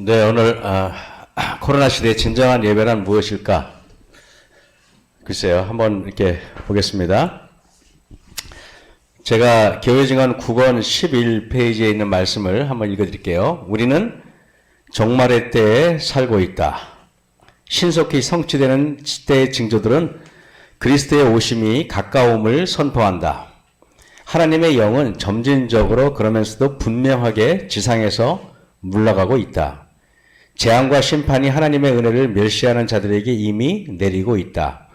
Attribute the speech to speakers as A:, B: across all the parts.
A: 네, 오늘 코로나 시대의 진정한 예배란 무엇일까? 글쎄요, 한번 이렇게 보겠습니다. 제가 교회증언 9권 11페이지에 있는 말씀을 한번 읽어드릴게요. 우리는 종말의 때에 살고 있다. 신속히 성취되는 시대의 징조들은 그리스도의 오심이 가까움을 선포한다. 하나님의 영은 점진적으로 그러면서도 분명하게 지상에서 물러가고 있다. 재앙과 심판이 하나님의 은혜를 멸시하는 자들에게 이미 내리고 있다.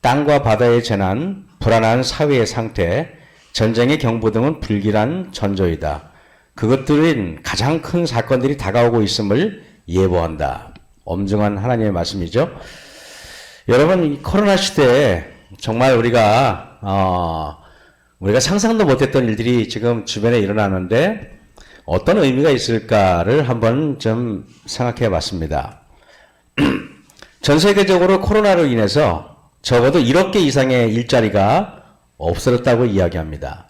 A: 땅과 바다의 재난, 불안한 사회의 상태, 전쟁의 경보 등은 불길한 전조이다. 그것들은 가장 큰 사건들이 다가오고 있음을 예보한다. 엄중한 하나님의 말씀이죠. 여러분, 이 코로나 시대에 정말 우리가 상상도 못했던 일들이 지금 주변에 일어나는데 어떤 의미가 있을까를 한번 좀 생각해 봤습니다. 전 세계적으로 코로나로 인해서 적어도 1억 개 이상의 일자리가 없어졌다고 이야기합니다.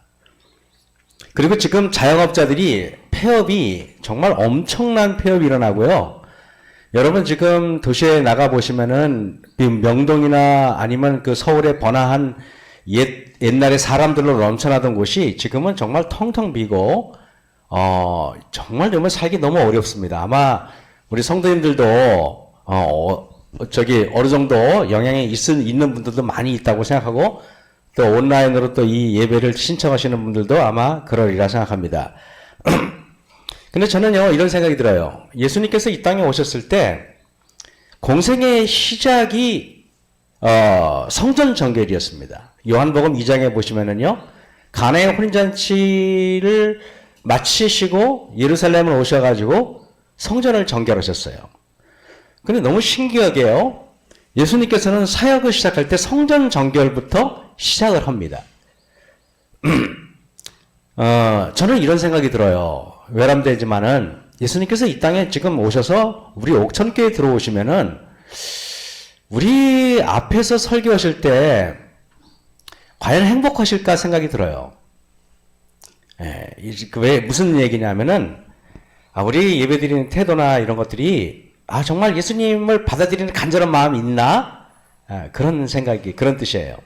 A: 그리고 지금 자영업자들이 폐업이 정말 엄청난 폐업이 일어나고요. 여러분 지금 도시에 나가보시면은 명동이나 아니면 그 서울의 번화한 옛날에 사람들로 넘쳐나던 곳이 지금은 정말 텅텅 비고 정말 살기 너무 어렵습니다. 아마 우리 성도님들도 어느 정도 영향이 있는 분들도 많이 있다고 생각하고 또 온라인으로 또 이 예배를 신청하시는 분들도 아마 그러리라 생각합니다. 근데 저는요 이런 생각이 들어요. 예수님께서 이 땅에 오셨을 때 공생의 시작이 성전 정결이었습니다. 요한복음 2장에 보시면은요 가나의 혼인잔치를 마치시고 예루살렘을 오셔가지고 성전을 정결하셨어요. 근데 너무 신기하게요. 예수님께서는 사역을 시작할 때 성전 정결부터 시작을 합니다. 저는 이런 생각이 들어요. 외람되지만은 예수님께서 이 땅에 지금 오셔서 우리 옥천교에 들어오시면은 우리 앞에서 설교하실 때 과연 행복하실까 생각이 들어요. 왜 무슨 얘기냐면은 우리 예배드리는 태도나 이런 것들이 정말 예수님을 받아들이는 간절한 마음이 있나? 그런 생각이 그런 뜻이에요.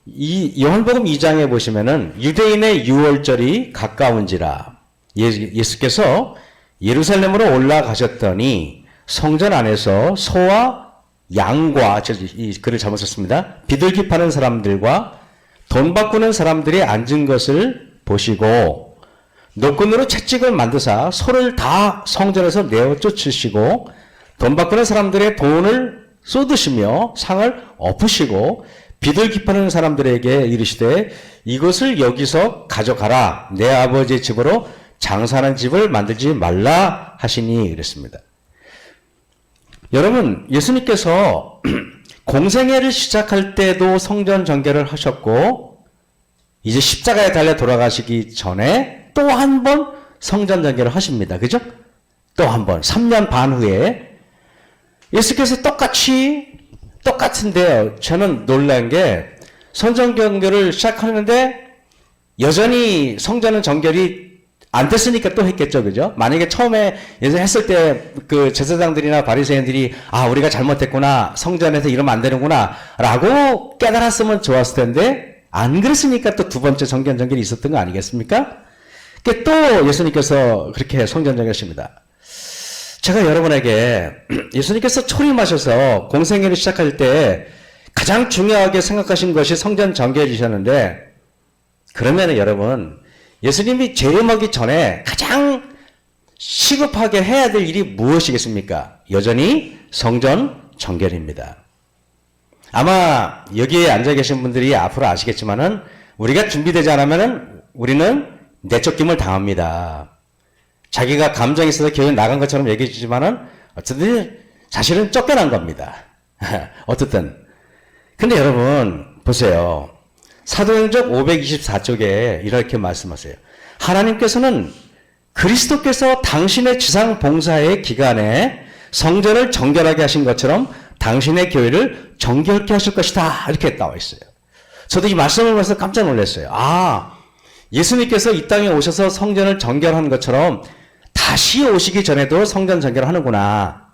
A: 이 요한복음 2장에 보시면은 유대인의 유월절이 가까운지라 예수께서 예루살렘으로 올라가셨더니 성전 안에서 소와 양과 이 글을 잘못 썼습니다. 비둘기 파는 사람들과 돈 바꾸는 사람들이 앉은 것을 보시고 노끈으로 채찍을 만드사 소를 다 성전에서 내어 쫓으시고 돈 바꾸는 사람들의 돈을 쏟으시며 상을 엎으시고 비둘기 파는 사람들에게 이르시되 이것을 여기서 가져가라. 내 아버지의 집으로 장사하는 집을 만들지 말라 하시니 이랬습니다. 여러분 예수님께서 공생애를 시작할 때도 성전 정결을 하셨고 이제 십자가에 달려 돌아가시기 전에 또 한 번 성전 정결을 하십니다. 그죠? 또 한 번 3년 반 후에 예수께서 똑같은데요. 저는 놀란 게 성전 정결을 시작하는데 여전히 성전은 정결이 안 됐으니까 또 했겠죠. 그죠? 만약에 처음에 예전에 했을 때 그 제사장들이나 바리새인들이 우리가 잘못했구나. 성전에서 이러면 안 되는구나. 라고 깨달았으면 좋았을 텐데 안 그랬으니까 또 두 번째 성전 정결이 있었던 거 아니겠습니까? 또 예수님께서 그렇게 성전 정결하십니다. 제가 여러분에게 예수님께서 초림하셔서 공생애를 시작할 때 가장 중요하게 생각하신 것이 성전 정결이셨는데 그러면은 여러분 예수님이 재림하기 전에 가장 시급하게 해야 될 일이 무엇이겠습니까? 여전히 성전 정결입니다. 아마 여기에 앉아 계신 분들이 앞으로 아시겠지만은 우리가 준비되지 않으면은 우리는 내쫓김을 당합니다. 자기가 감정이 있어서 교회 나간 것처럼 얘기해 주지만은 어쨌든 사실은 쫓겨난 겁니다. 어쨌든. 근데 여러분 보세요. 사도행전 524쪽에 이렇게 말씀하세요. 하나님께서는 그리스도께서 당신의 지상 봉사의 기간에 성전을 정결하게 하신 것처럼 당신의 교회를 정결케 하실 것이다. 이렇게 나와 있어요. 저도 이 말씀을 보면서 깜짝 놀랐어요. 예수님께서 이 땅에 오셔서 성전을 정결한 것처럼 다시 오시기 전에도 성전 정결을 하는구나.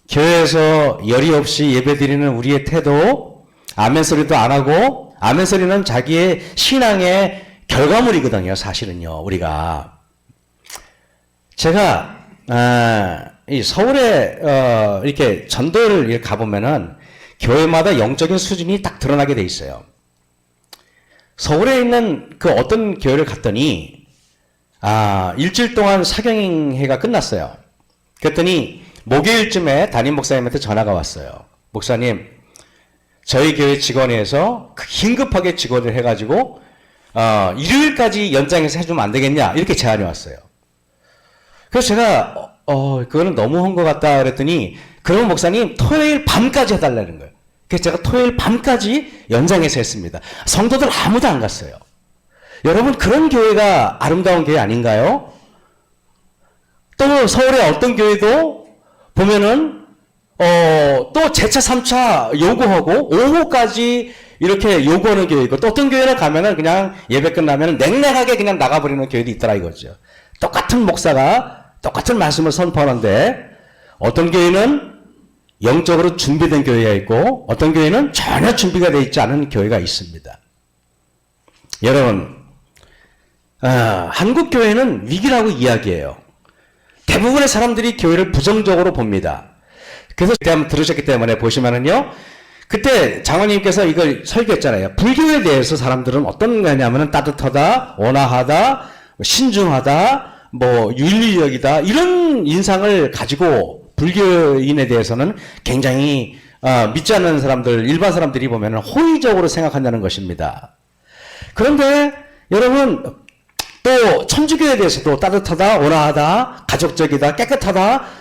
A: 교회에서 열이 없이 예배드리는 우리의 태도, 아멘 소리도 안 하고, 아멘 소리는 자기의 신앙의 결과물이거든요, 사실은요, 우리가. 제가, 이 서울에, 이렇게 전도를 이렇게 가보면은, 교회마다 영적인 수준이 딱 드러나게 돼 있어요. 서울에 있는 그 어떤 교회를 갔더니, 일주일 동안 사경회가 끝났어요. 그랬더니, 목요일쯤에 담임 목사님한테 전화가 왔어요. 목사님, 저희 교회 직원회에서 긴급하게 직원을 해가지고 일요일까지 연장해서 해주면 안 되겠냐 이렇게 제안이 왔어요. 그래서 제가 그거는 너무 한 것 같다 그랬더니 그러면 목사님 토요일 밤까지 해달라는 거예요. 그래서 제가 토요일 밤까지 연장해서 했습니다. 성도들 아무도 안 갔어요. 여러분 그런 교회가 아름다운 교회 아닌가요? 또 서울의 어떤 교회도 보면은 또 제차 3차 요구하고 오후까지 이렇게 요구하는 교회 있고 또 어떤 교회를 가면은 그냥 예배 끝나면 냉랭하게 그냥 나가버리는 교회도 있더라 이거죠. 똑같은 목사가 똑같은 말씀을 선포하는데 어떤 교회는 영적으로 준비된 교회가 있고 어떤 교회는 전혀 준비가 되어 있지 않은 교회가 있습니다. 여러분 한국 교회는 위기라고 이야기해요. 대부분의 사람들이 교회를 부정적으로 봅니다. 그래서 그때 한번 들으셨기 때문에 보시면은요, 그때 장로님께서 이걸 설교했잖아요. 불교에 대해서 사람들은 어떤 거냐면은 따뜻하다, 온화하다, 신중하다, 윤리적이다, 이런 인상을 가지고 불교인에 대해서는 굉장히, 믿지 않는 사람들, 일반 사람들이 보면은 호의적으로 생각한다는 것입니다. 그런데 여러분, 또 천주교에 대해서도 따뜻하다, 온화하다, 가족적이다, 깨끗하다,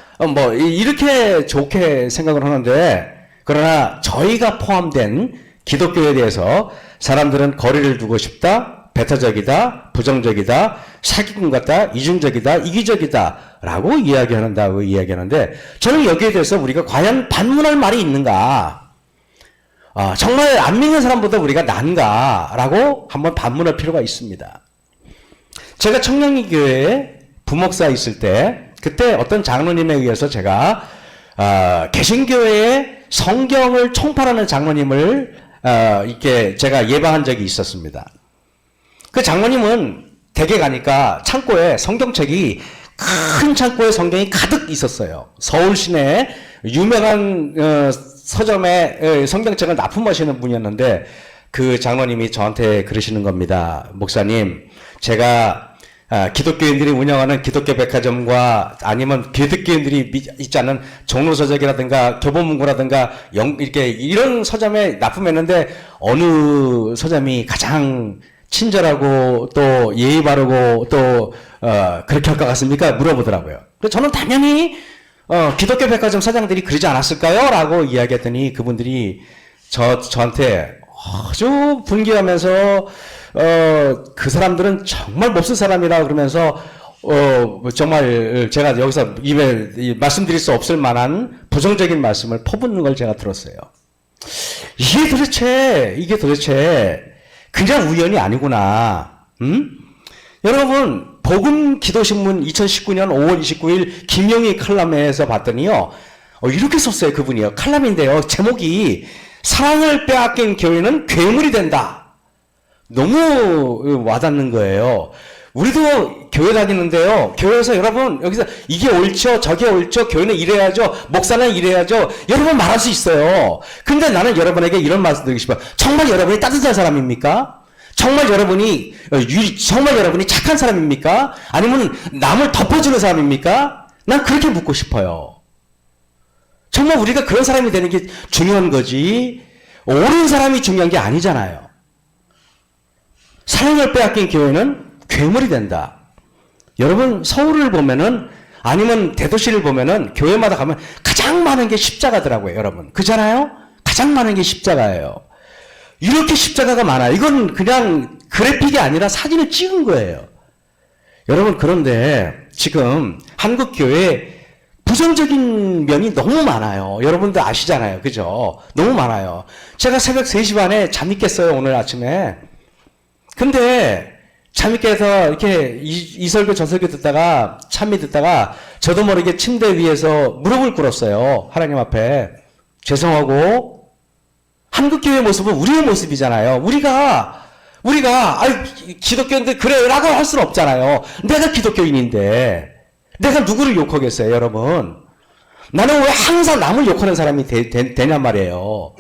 A: 이렇게 좋게 생각을 하는데, 그러나 저희가 포함된 기독교에 대해서 사람들은 거리를 두고 싶다, 배타적이다, 부정적이다, 사기꾼 같다, 이중적이다, 이기적이다 라고 이야기한다고 이야기하는데, 저는 여기에 대해서 우리가 과연 반문할 말이 있는가? 정말 안 믿는 사람보다 우리가 난가? 라고 한번 반문할 필요가 있습니다. 제가 청량리 교회에 부목사 있을 때 그때 어떤 장로님에 의해서 제가 개신교회에 성경을 총팔하는 장로님을 이렇게 제가 예방한 적이 있었습니다. 그 장로님은 댁에 가니까 창고에 성경책이 큰 창고에 성경이 가득 있었어요. 서울 시내에 유명한 서점에 성경책을 납품하시는 분이었는데 그 장로님이 저한테 그러시는 겁니다. 목사님, 제가 기독교인들이 운영하는 기독교 백화점과 아니면 기독교인들이 있지 않은 종로서적이라든가 교보문고라든가 이렇게 이런 서점에 납품했는데 어느 서점이 가장 친절하고 또 예의 바르고 또 그렇게 할 것 같습니까? 물어보더라고요. 그래서 저는 당연히 기독교 백화점 사장들이 그러지 않았을까요? 라고 이야기했더니 그분들이 저한테 아주 분개하면서 그 사람들은 정말 몹쓸 사람이라 그러면서 정말 제가 여기서 입에 말씀드릴 수 없을 만한 부정적인 말씀을 퍼붓는 걸 제가 들었어요. 이게 도대체 그냥 우연이 아니구나. 여러분 복음 기도신문 2019년 5월 29일 김영희 칼럼에서 봤더니요. 이렇게 썼어요. 그분이요. 칼럼인데요. 제목이 사랑을 빼앗긴 교회는 괴물이 된다. 너무 와닿는 거예요. 우리도 교회 다니는데요. 교회에서 여러분 여기서 이게 옳죠, 저게 옳죠, 교회는 이래야죠, 목사는 이래야죠. 여러분 말할 수 있어요. 근데 나는 여러분에게 이런 말씀 드리고 싶어요. 정말 여러분이 따뜻한 사람입니까? 정말 여러분이 착한 사람입니까? 아니면 남을 덮어주는 사람입니까? 난 그렇게 묻고 싶어요. 정말 우리가 그런 사람이 되는 게 중요한 거지 옳은 사람이 중요한 게 아니잖아요. 사랑을 빼앗긴 교회는 괴물이 된다. 여러분 서울을 보면은 아니면 대도시를 보면은 교회마다 가면 가장 많은 게 십자가더라고요. 여러분 그잖아요? 가장 많은 게 십자가예요. 이렇게 십자가가 많아요. 이건 그냥 그래픽이 아니라 사진을 찍은 거예요. 여러분 그런데 지금 한국 교회에 부정적인 면이 너무 많아요. 여러분들 아시잖아요. 그죠? 너무 많아요. 제가 새벽 3시 반에 잠이 깼어요. 오늘 아침에. 근데 참이께서 이렇게 이 설교 저 설교 듣다가 참미 듣다가 저도 모르게 침대 위에서 무릎을 꿇었어요. 하나님 앞에 죄송하고 한국교회 모습은 우리의 모습이잖아요. 우리가 아유 기독교인들 그래라고 할 수는 없잖아요. 내가 기독교인인데 내가 누구를 욕하겠어요, 여러분? 나는 왜 항상 남을 욕하는 사람이 되냔 말이에요.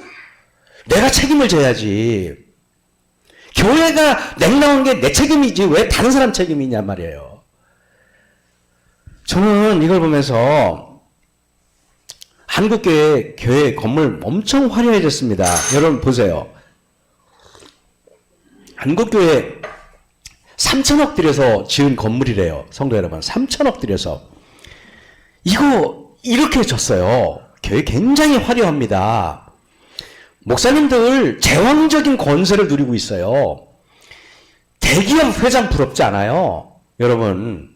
A: 내가 책임을 져야지. 교회가 냉랭한 게 내 책임이지 왜 다른 사람 책임이냔 말이에요. 저는 이걸 보면서 한국교회 교회 건물 엄청 화려해졌습니다. 여러분 보세요. 한국교회 3천억 들여서 지은 건물이래요. 성도 여러분, 3천억 들여서. 이거 이렇게 졌어요. 교회 굉장히 화려합니다. 목사님들 제왕적인 권세를 누리고 있어요. 대기업 회장 부럽지 않아요, 여러분.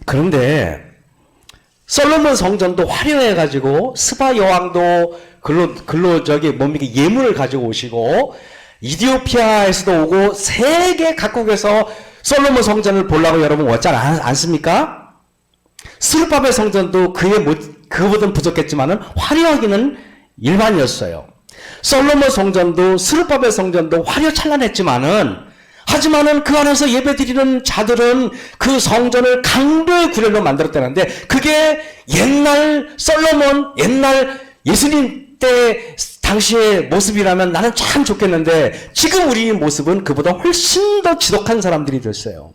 A: 그런데 솔로몬 성전도 화려해가지고 스바 여왕도 예물을 가지고 오시고 이디오피아에서도 오고 세계 각국에서 솔로몬 성전을 보려고 여러분 왔지 않습니까? 스룹바벨 성전도 그보다는 부족했지만은 화려하기는 일반이었어요. 솔로몬 성전도 스룹바벨 성전도 하지만은 그 안에서 예배드리는 자들은 그 성전을 강도의 구렬로 만들었다는데 그게 옛날 솔로몬, 옛날 예수님 때 당시의 모습이라면 나는 참 좋겠는데 지금 우리의 모습은 그보다 훨씬 더 지독한 사람들이 됐어요.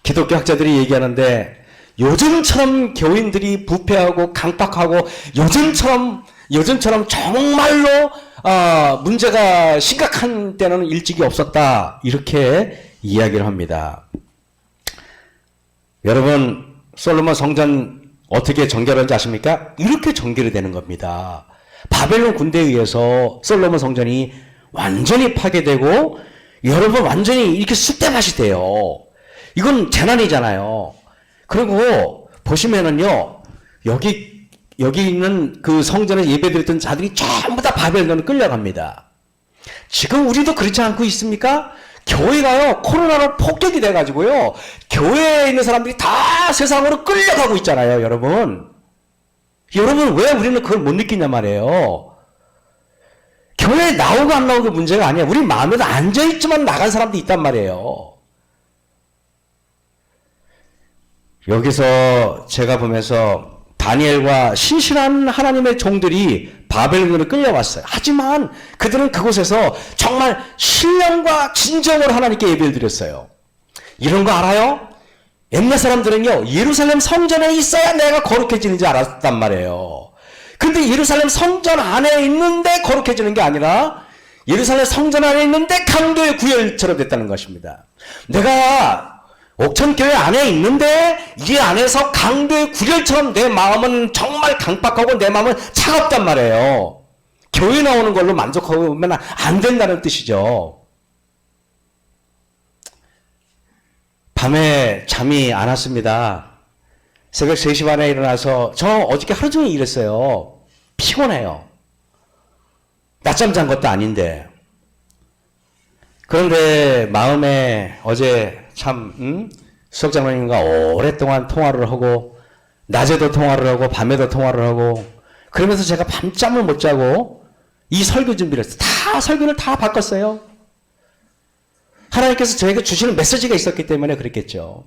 A: 기독교 학자들이 얘기하는데 요즘처럼 교인들이 부패하고 강박하고 요즘처럼 정말로 문제가 심각한 때는 일찍이 없었다. 이렇게 이야기를 합니다. 여러분, 솔로몬 성전 어떻게 정결한지 아십니까? 이렇게 정결이 되는 겁니다. 바벨론 군대에 의해서 솔로몬 성전이 완전히 파괴되고 여러분 완전히 이렇게 쑥대밭이 돼요. 이건 재난이잖아요. 그리고 보시면은요, 여기 있는 그 성전에 예배드렸던 자들이 전부 다 바벨론으로 끌려갑니다. 지금 우리도 그렇지 않고 있습니까? 교회가요, 코로나로 폭격이 돼가지고요, 교회에 있는 사람들이 다 세상으로 끌려가고 있잖아요, 여러분. 여러분, 왜 우리는 그걸 못 느끼냐 말이에요. 교회에 나오고 안 나오고 문제가 아니야. 우리 마음에도 앉아있지만 나간 사람도 있단 말이에요. 여기서 제가 보면서 다니엘과 신실한 하나님의 종들이 바벨론으로 끌려왔어요. 하지만 그들은 그곳에서 정말 신령과 진정으로 하나님께 예배를 드렸어요. 이런 거 알아요? 옛날 사람들은요, 예루살렘 성전에 있어야 내가 거룩해지는지 알았단 말이에요. 근데 예루살렘 성전 안에 있는데 거룩해지는 게 아니라 예루살렘 성전 안에 있는데 강도의 구열처럼 됐다는 것입니다. 내가 옥천교회 안에 있는데 이 안에서 강도의 구렬처럼 내 마음은 정말 강박하고 내 마음은 차갑단 말이에요. 교회 나오는 걸로 만족하면 안 된다는 뜻이죠. 밤에 잠이 안 왔습니다. 새벽 3시 반에 일어나서 저 어저께 하루 종일 일했어요. 피곤해요. 낮잠 잔 것도 아닌데. 그런데 마음에 어제 참 수석장로님과 오랫동안 통화를 하고 낮에도 통화를 하고 밤에도 통화를 하고 그러면서 제가 밤잠을 못 자고 이 설교 준비를 했어요. 다 설교를 다 바꿨어요. 하나님께서 저에게 주시는 메시지가 있었기 때문에 그랬겠죠.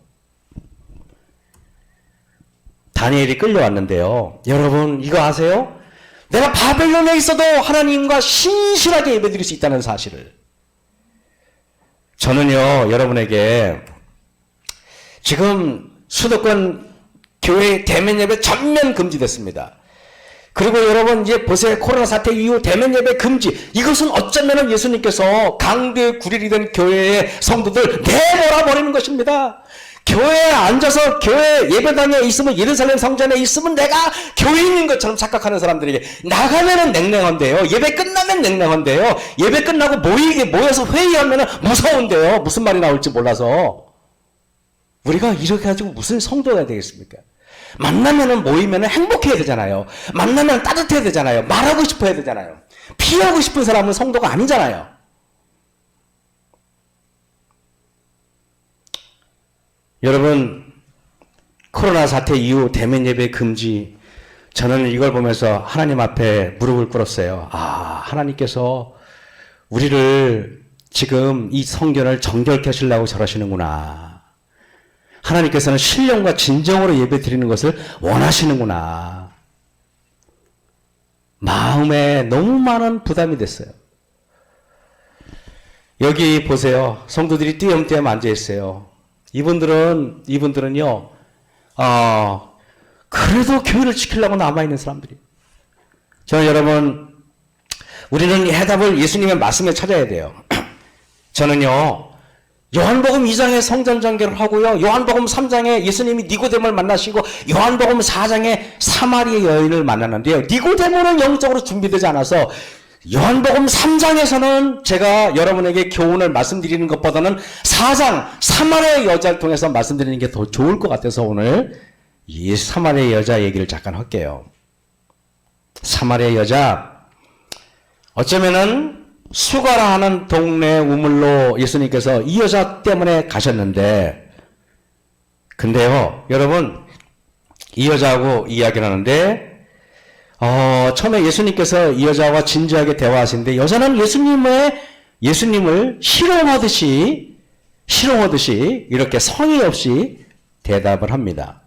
A: 다니엘이 끌려왔는데요. 여러분 이거 아세요? 내가 바벨론에 있어도 하나님과 신실하게 예배드릴 수 있다는 사실을. 저는요, 여러분에게 지금 수도권 교회 대면 예배 전면 금지됐습니다. 그리고 여러분 이제 보세요. 코로나 사태 이후 대면 예배 금지. 이것은 어쩌면 예수님께서 강도의 구릴이 된 교회의 성도들 내몰아 버리는 것입니다. 교회에 앉아서 교회 예배당에 있으면 예루살렘 성전에 있으면 내가 교인인 것처럼 착각하는 사람들에게 나가면은 냉랭한데요. 예배 끝나면 냉랭한데요. 예배 끝나고 모여서 회의하면은 무서운데요. 무슨 말이 나올지 몰라서. 우리가 이렇게 가지고 무슨 성도가 되겠습니까? 만나면은 모이면은 행복해야 되잖아요. 만나면 따뜻해야 되잖아요. 말하고 싶어야 되잖아요. 피하고 싶은 사람은 성도가 아니잖아요. 여러분, 코로나 사태 이후 대면 예배 금지, 저는 이걸 보면서 하나님 앞에 무릎을 꿇었어요. 아, 하나님께서 우리를 지금 이 성전을 정결케 하시려고 저러시는구나. 하나님께서는 신령과 진정으로 예배 드리는 것을 원하시는구나. 마음에 너무 많은 부담이 됐어요. 여기 보세요. 성도들이 띄엄띄엄 앉아있어요. 이분들은요, 그래도 교회를 지키려고 남아있는 사람들이. 저는 여러분, 우리는 해답을 예수님의 말씀에 찾아야 돼요. 저는요, 요한복음 2장에 성전 정결을 하고요, 요한복음 3장에 예수님이 니고데모를 만나시고, 요한복음 4장에 사마리아 여인을 만나는데요, 니고데모는 영적으로 준비되지 않아서 요한복음 3장에서는 제가 여러분에게 교훈을 말씀드리는 것보다는 4장 사마리아 여자를 통해서 말씀드리는 게 더 좋을 것 같아서 오늘 이 사마리아 여자 얘기를 잠깐 할게요. 사마리아 여자, 어쩌면은 수가라 하는 동네 우물로 예수님께서 이 여자 때문에 가셨는데, 근데요 여러분, 이 여자하고 이야기를 하는데 처음에 예수님께서 이 여자와 진지하게 대화하시는데, 여자는 예수님을 희롱하듯이 이렇게 성의 없이 대답을 합니다.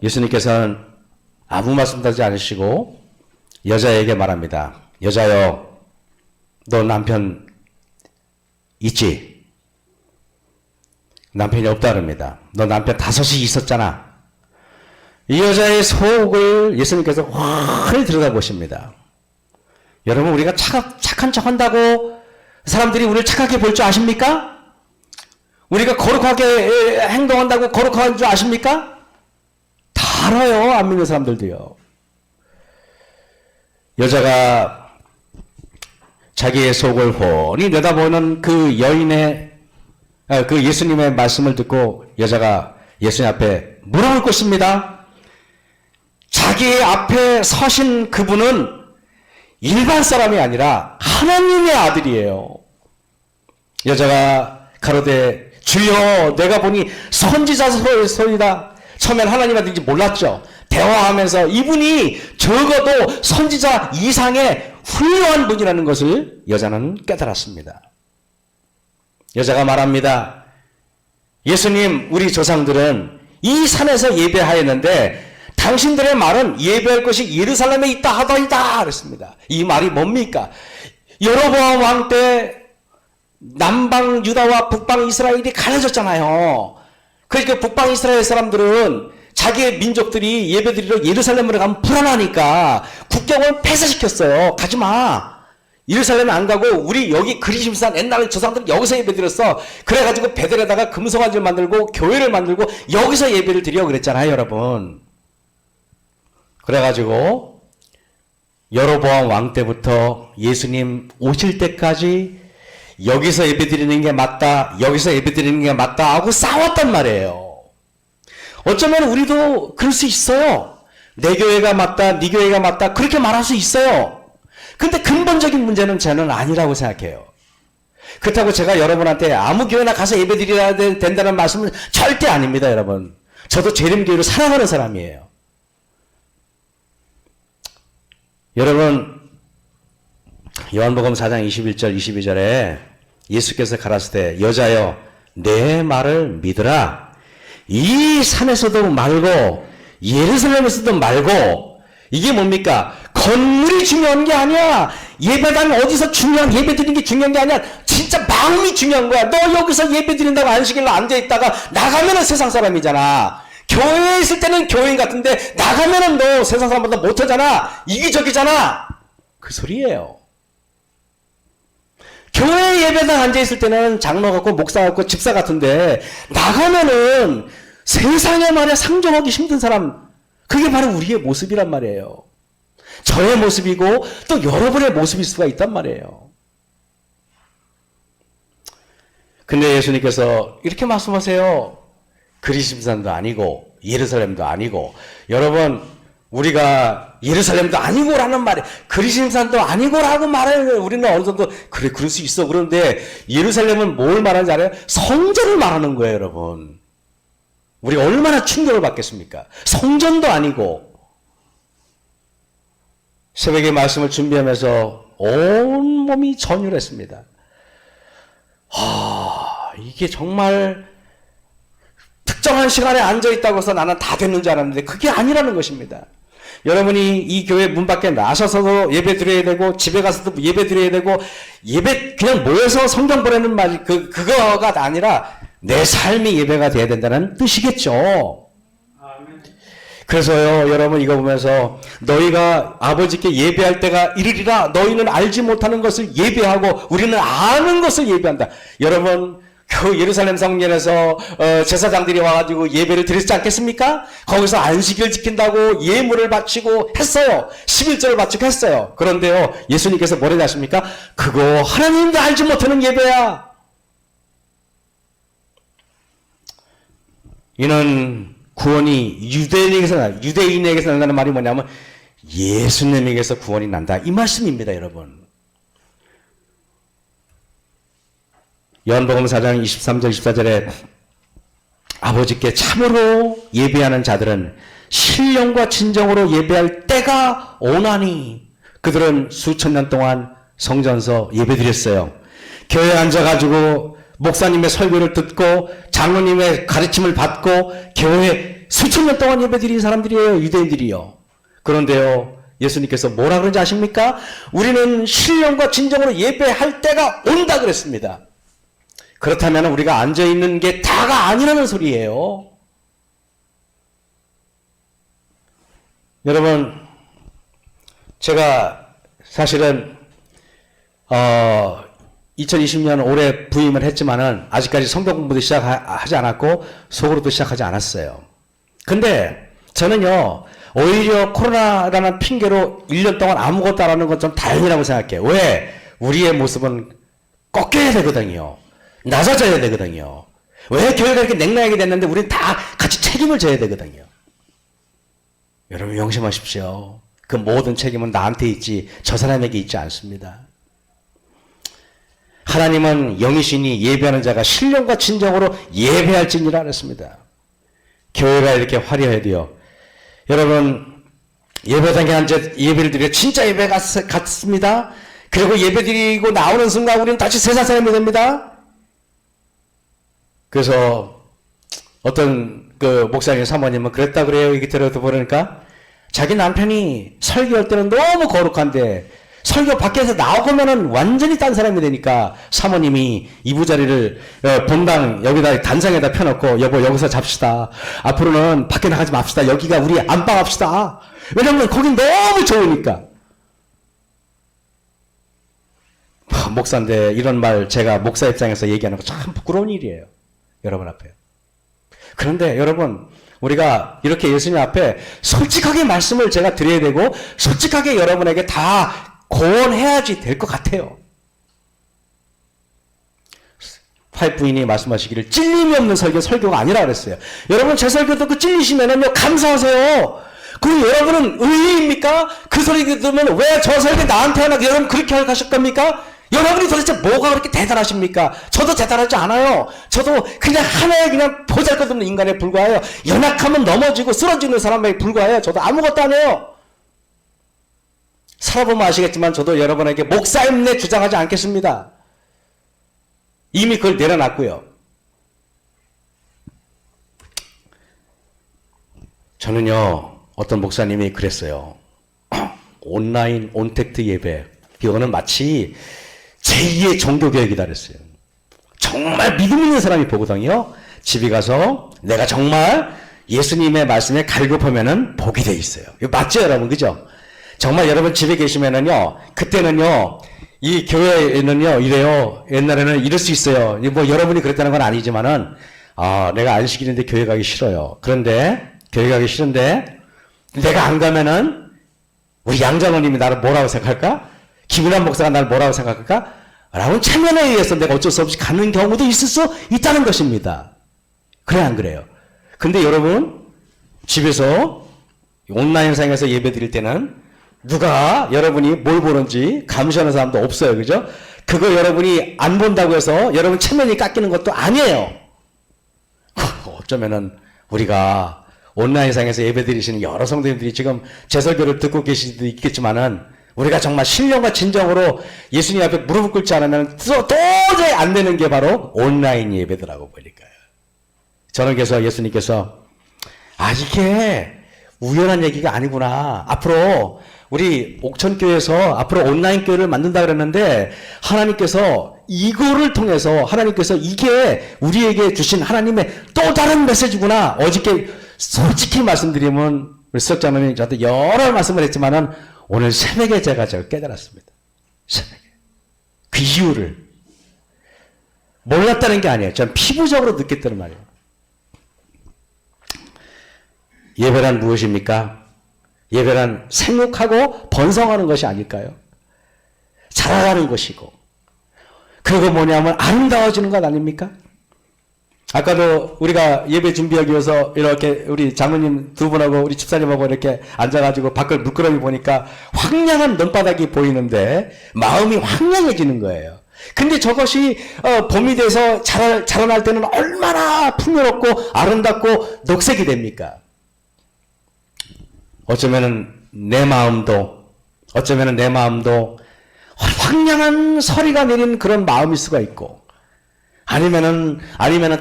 A: 예수님께서는 아무 말씀도 하지 않으시고 여자에게 말합니다. 여자여, 너 남편 있지? 남편이 없다 그럽니다. 너 남편 5이 있었잖아. 이 여자의 속을 예수님께서 환히 들여다보십니다. 여러분, 우리가 착한 척 한다고 사람들이 우리를 착하게 볼 줄 아십니까? 우리가 거룩하게 행동한다고 거룩한 줄 아십니까? 다 알아요. 안 믿는 사람들도요. 여자가 자기의 속을 훤히 내다보는 그 예수님의 말씀을 듣고 여자가 예수님 앞에 물어볼 것입니다. 자기 앞에 서신 그분은 일반 사람이 아니라 하나님의 아들이에요. 여자가 가로되 주여, 내가 보니 선지자소이다. 처음엔 하나님 아들인지 몰랐죠. 대화하면서 이분이 적어도 선지자 이상의 훌륭한 분이라는 것을 여자는 깨달았습니다. 여자가 말합니다. 예수님, 우리 조상들은 이 산에서 예배하였는데 당신들의 말은 예배할 것이 예루살렘에 있다 하더이다 그랬습니다. 이 말이 뭡니까? 여로보암 왕 때 남방 유다와 북방 이스라엘이 갈라졌잖아요. 그러니까 북방 이스라엘 사람들은 자기의 민족들이 예배드리러 예루살렘으로 가면 불안하니까 국경을 폐쇄시켰어요. 가지마. 예루살렘에 안 가고 우리 여기 그리심산 옛날에 조상들은 여기서 예배드렸어. 그래가지고 베델에다가 금송아지를 만들고 교회를 만들고 여기서 예배를 드려 그랬잖아요, 여러분. 그래가지고 여로보암 왕 때부터 예수님 오실 때까지 여기서 예배드리는 게 맞다, 여기서 예배드리는 게 맞다 하고 싸웠단 말이에요. 어쩌면 우리도 그럴 수 있어요. 내 교회가 맞다, 네 교회가 맞다 그렇게 말할 수 있어요. 근데 근본적인 문제는 저는 아니라고 생각해요. 그렇다고 제가 여러분한테 아무 교회나 가서 예배드려야 된다는 말씀은 절대 아닙니다, 여러분. 저도 재림교회를 사랑하는 사람이에요. 여러분, 요한복음 4장 21절 22절에 예수께서 가라사대 때 여자여, 내 말을 믿으라. 이 산에서도 말고 예루살렘에서도 말고. 이게 뭡니까? 건물이 중요한 게 아니야. 예배당 어디서 중요한 예배 드리는 게 중요한 게 아니야. 진짜 마음이 중요한 거야. 너 여기서 예배 드린다고 안식일로 앉아있다가 나가면은 세상 사람이잖아. 교회에 있을 때는 교인 같은데 나가면은 너 세상 사람보다 못하잖아. 이기적이잖아. 그 소리예요. 교회 예배당 앉아있을 때는 장로 같고 목사 같고 집사 같은데 나가면은 세상의 말에 상종하기 힘든 사람, 그게 바로 우리의 모습이란 말이에요. 저의 모습이고 또 여러분의 모습일 수가 있단 말이에요. 근데 예수님께서 이렇게 말씀하세요. 그리심산도 아니고 예루살렘도 아니고. 여러분, 우리가 예루살렘도 아니고라는 말이 그리심산도 아니고라고 말해요. 우리는 어느 정도 그래 그럴 수 있어. 그런데 예루살렘은 뭘 말하는지 알아요? 성전을 말하는 거예요, 여러분. 우리가 얼마나 충격을 받겠습니까? 성전도 아니고. 새벽에 말씀을 준비하면서 온몸이 전율했습니다. 이게 정말 특정한 시간에 앉아있다고 해서 나는 다 됐는 줄 알았는데 그게 아니라는 것입니다. 여러분이 이 교회 문 밖에 나서서도 예배 드려야 되고 집에 가서도 예배 드려야 되고 예배 그냥 모여서 성경 보내는 말 그거가 아니라 내 삶이 예배가 돼야 된다는 뜻이겠죠. 그래서요, 여러분 이거 보면서 너희가 아버지께 예배할 때가 이르리라. 너희는 알지 못하는 것을 예배하고 우리는 아는 것을 예배한다. 여러분 그 예루살렘 성전에서 제사장들이 와가지고 예배를 드렸지 않겠습니까? 거기서 안식일 지킨다고 예물을 바치고 했어요. 11절을 바치고 했어요. 그런데요, 예수님께서 뭐라고 하십니까? 그거 하나님도 알지 못하는 예배야. 이는 구원이 유대인에게서 난다는 말이 뭐냐면 예수님에게서 구원이 난다. 이 말씀입니다, 여러분. 요한복음 4장 23절 24절에 아버지께 참으로 예배하는 자들은 신령과 진정으로 예배할 때가 오나니 그들은 수천 년 동안 성전서 예배드렸어요. 교회에 앉아가지고 목사님의 설교를 듣고 장로님의 가르침을 받고 교회에 수천 년 동안 예배드린 사람들이에요. 유대인들이요. 그런데요, 예수님께서 뭐라 그런지 아십니까? 우리는 신령과 진정으로 예배할 때가 온다 그랬습니다. 그렇다면 우리가 앉아있는 게 다가 아니라는 소리예요. 여러분, 제가 사실은 2020년 올해 부임을 했지만은 아직까지 성경 공부도 시작하지 않았고 속으로도 시작하지 않았어요. 근데 저는요, 오히려 코로나라는 핑계로 1년 동안 아무것도 안 하는 건 좀 다행이라고 생각해요. 왜? 우리의 모습은 꺾여야 되거든요. 낮아져야 되거든요. 왜 교회가 이렇게 냉랭하게 됐는데 우리는 다 같이 책임을 져야 되거든요. 여러분 명심하십시오. 그 모든 책임은 나한테 있지 저 사람에게 있지 않습니다. 하나님은 영이시니 예배하는 자가 신령과 진정으로 예배할지니라 그랬습니다. 교회가 이렇게 화려해야 돼요. 여러분 예배당에 앉아 예배를 드려 진짜 예배 같습니다. 그리고 예배 드리고 나오는 순간 우리는 다시 세상 사람이 됩니다. 그래서 어떤 그 목사님 사모님은 그랬다 그래요. 이게 들어도 보니까 자기 남편이 설교할 때는 너무 거룩한데 설교 밖에서 나오면은 완전히 딴 사람이 되니까 사모님이 이부자리를 본당 여기다 단상에다 펴놓고 여보 여기서 잡시다. 앞으로는 밖에 나가지 맙시다. 여기가 우리 안방 합시다. 왜냐면 거긴 너무 좋으니까. 목사인데 이런 말 제가 목사 입장에서 얘기하는 거 참 부끄러운 일이에요. 여러분 앞에. 그런데 여러분 우리가 이렇게 예수님 앞에 솔직하게 말씀을 제가 드려야 되고 솔직하게 여러분에게 다 고언해야지 될 것 같아요. 화이트 부인이 말씀하시기를 찔림이 없는 설교가 아니라 그랬어요. 여러분 제 설교 듣고 찔리시면은요 감사하세요. 그럼 여러분은 의의입니까? 그 소리 들으면 왜 저 설교 나한테 하나 여러분 그렇게 하실 겁니까? 여러분이 도대체 뭐가 그렇게 대단하십니까? 저도 대단하지 않아요. 저도 그냥 하나의 그냥 보잘것없는 인간에 불과해요. 연약하면 넘어지고 쓰러지는 사람에 불과해요. 저도 아무것도 안 해요. 살아보면 아시겠지만 저도 여러분에게 목사임내 주장하지 않겠습니다. 이미 그걸 내려놨고요. 저는요 어떤 목사님이 그랬어요. 온라인 온택트 예배 이거는 마치 제2의 종교교육이다 그랬어요. 정말 믿음 있는 사람이 보거든요. 집에 가서 내가 정말 예수님의 말씀에 갈급하면은 복이 돼 있어요. 이거 맞죠 여러분 그죠? 정말 여러분 집에 계시면은요 그때는요 이 교회에는요 이래요. 옛날에는 이럴 수 있어요. 뭐 여러분이 그랬다는 건 아니지만은 내가 안식일인데 교회 가기 싫어요. 그런데 교회 가기 싫은데 내가 안 가면은 우리 양장로님이 나를 뭐라고 생각할까? 김은환 목사가 나를 뭐라고 생각할까? 라는 체면에 의해서 내가 어쩔 수 없이 가는 경우도 있을 수 있다는 것입니다. 그래 안 그래요? 근데 여러분 집에서 온라인상에서 예배 드릴 때는 누가 여러분이 뭘 보는지 감시하는 사람도 없어요. 그죠? 그거 여러분이 안 본다고 해서 여러분 체면이 깎이는 것도 아니에요. 어쩌면은 우리가 온라인상에서 예배 드리시는 여러 성도님들이 지금 제 설교를 듣고 계실 수도 있겠지만은 우리가 정말 신령과 진정으로 예수님 앞에 무릎을 꿇지 않으면 도저히 안 되는 게 바로 온라인 예배더라고 보니까요. 저는 그래서 예수님께서 이게 우연한 얘기가 아니구나. 앞으로 우리 옥천교회에서 앞으로 온라인 교회를 만든다 그랬는데 하나님께서 이거를 통해서 하나님께서 이게 우리에게 주신 하나님의 또 다른 메시지구나. 어저께 솔직히 말씀드리면 우리 수석자님이 저한테 여러 말씀을 했지만은 오늘 새벽에 제가 저걸 깨달았습니다. 새벽에. 그 이유를 몰랐다는 게 아니에요. 전 피부적으로 느꼈다는 말이에요. 예배란 무엇입니까? 예배란 생육하고 번성하는 것이 아닐까요? 자라가는 것이고 그리고 뭐냐면 아름다워지는 것 아닙니까? 아까도 우리가 예배 준비하기 위해서 이렇게 우리 장로님 두 분하고 우리 집사님하고 이렇게 앉아가지고 밖을 물끄러미 보니까 황량한 논바닥이 보이는데 마음이 황량해지는 거예요. 근데 저것이 봄이 돼서 자라날 때는 얼마나 풍요롭고 아름답고 녹색이 됩니까? 어쩌면은 내 마음도 황량한 서리가 내린 그런 마음일 수가 있고 아니면은